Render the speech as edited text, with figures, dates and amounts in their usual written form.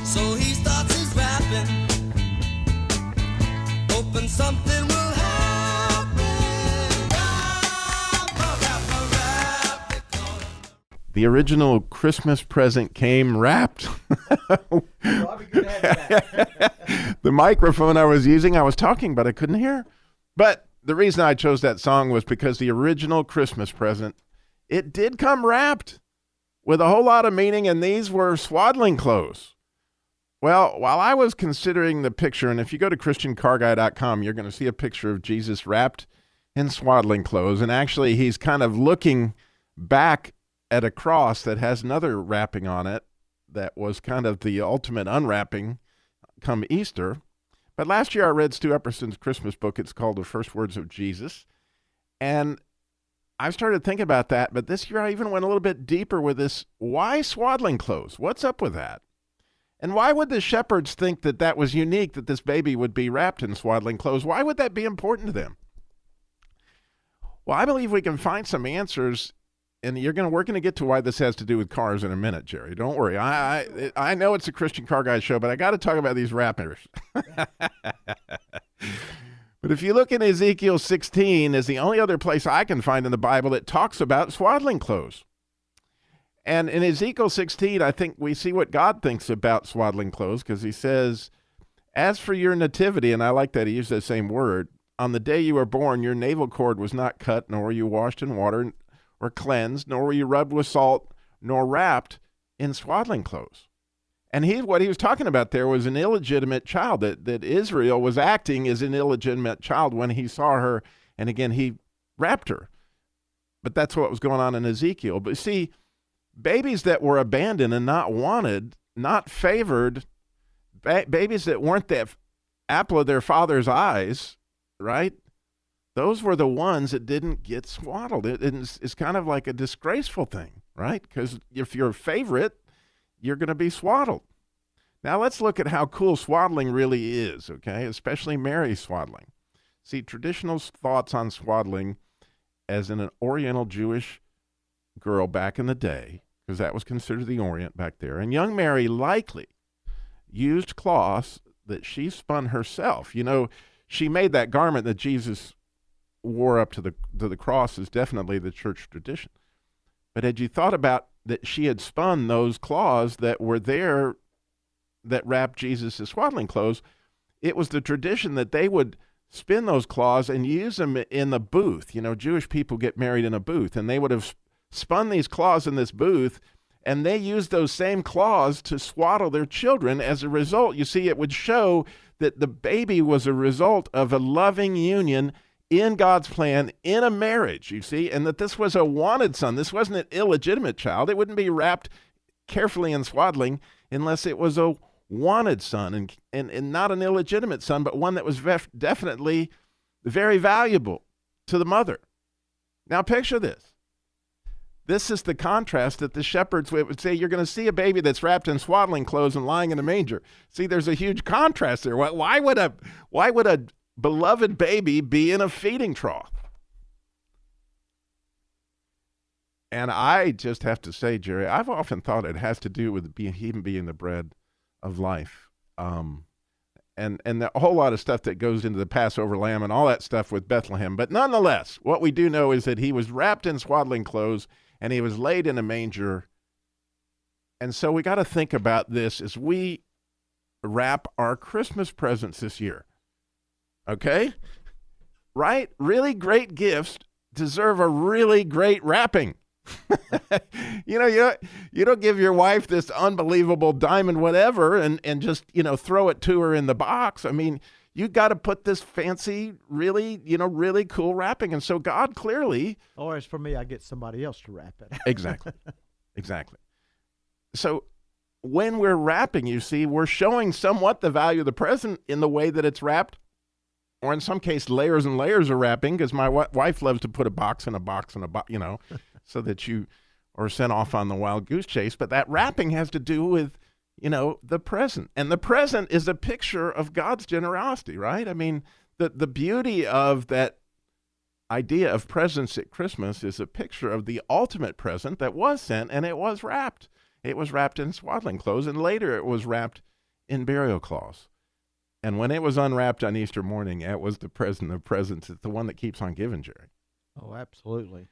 So he starts his rapping, hoping something will happen. The original Christmas present came wrapped. The microphone I was using, I was talking, but I couldn't hear. But the reason I chose that song was because the original Christmas present, it did come wrapped with a whole lot of meaning, and these were swaddling clothes. Well, while I was considering the picture, and if you go to ChristianCarGuy.com, you're going to see a picture of Jesus wrapped in swaddling clothes, and actually he's kind of looking back at a cross that has another wrapping on it that was kind of the ultimate unwrapping come Easter. But last year I read Stu Epperson's Christmas book. It's called The First Words of Jesus. And I started thinking about that, but this year I even went a little bit deeper with this. Why swaddling clothes? What's up with that? And why would the shepherds think that that was unique, that this baby would be wrapped in swaddling clothes? Why would that be important to them? Well, I believe we can find some answers, and we're going to get to why this has to do with cars in a minute, Jerry. Don't worry. I know it's a Christian Car Guy show, but I got to talk about these wrappers. But if you look in Ezekiel 16, is the only other place I can find in the Bible that talks about swaddling clothes. And in Ezekiel 16, I think we see what God thinks about swaddling clothes, because he says, as for your nativity, and I like that he used that same word, on the day you were born, your navel cord was not cut, nor were you washed in water or cleansed, nor were you rubbed with salt, nor wrapped in swaddling clothes. And what he was talking about there was an illegitimate child, that Israel was acting as an illegitimate child when he saw her, and again, he wrapped her. But that's what was going on in Ezekiel. But see, babies that were abandoned and not wanted, not favored, babies that weren't the apple of their father's eyes, right? Those were the ones that didn't get swaddled. It's kind of like a disgraceful thing, right? Because if you're a favorite, you're going to be swaddled. Now let's look at how cool swaddling really is, okay? Especially Mary's swaddling. See, traditional thoughts on swaddling as in an Oriental Jewish girl back in the day, because that was considered the Orient back there. And young Mary likely used cloths that she spun herself. You know, she made that garment that Jesus wore up to the cross is definitely the church tradition. But had you thought about that she had spun those cloths that were there that wrapped Jesus' swaddling clothes, it was the tradition that they would spin those cloths and use them in the booth. You know, Jewish people get married in a booth, and they would have spun these cloths in this booth, and they used those same cloths to swaddle their children. As a result, you see, it would show that the baby was a result of a loving union in God's plan in a marriage, you see, and that this was a wanted son. This wasn't an illegitimate child. It wouldn't be wrapped carefully in swaddling unless it was a wanted son and not an illegitimate son, but one that was definitely very valuable to the mother. Now picture this. This is the contrast that the shepherds would say. You're going to see a baby that's wrapped in swaddling clothes and lying in a manger. See, there's a huge contrast there. Why would a beloved baby be in a feeding trough? And I just have to say, Jerry, I've often thought it has to do with him being the bread of life. And a whole lot of stuff that goes into the Passover lamb and all that stuff with Bethlehem. But nonetheless, what we do know is that he was wrapped in swaddling clothes and he was laid in a manger. And so we got to think about this as we wrap our Christmas presents this year. Okay? Right? Really great gifts deserve a really great wrapping. You don't give your wife this unbelievable diamond whatever and just, throw it to her in the box. I mean, you got to put this fancy, really, really cool wrapping. And so God clearly... Or as for me, I get somebody else to wrap it. Exactly. So when we're wrapping, you see, we're showing somewhat the value of the present in the way that it's wrapped. Or in some case, layers and layers of wrapping, because my wife loves to put a box in a box in a box, so that you are sent off on the wild goose chase. But that wrapping has to do with, the present. And the present is a picture of God's generosity, right? I mean, the beauty of that idea of presents at Christmas is a picture of the ultimate present that was sent, and it was wrapped. It was wrapped in swaddling clothes, and later it was wrapped in burial cloths. And when it was unwrapped on Easter morning, it was the present of presents. It's the one that keeps on giving, Jerry. Oh, absolutely.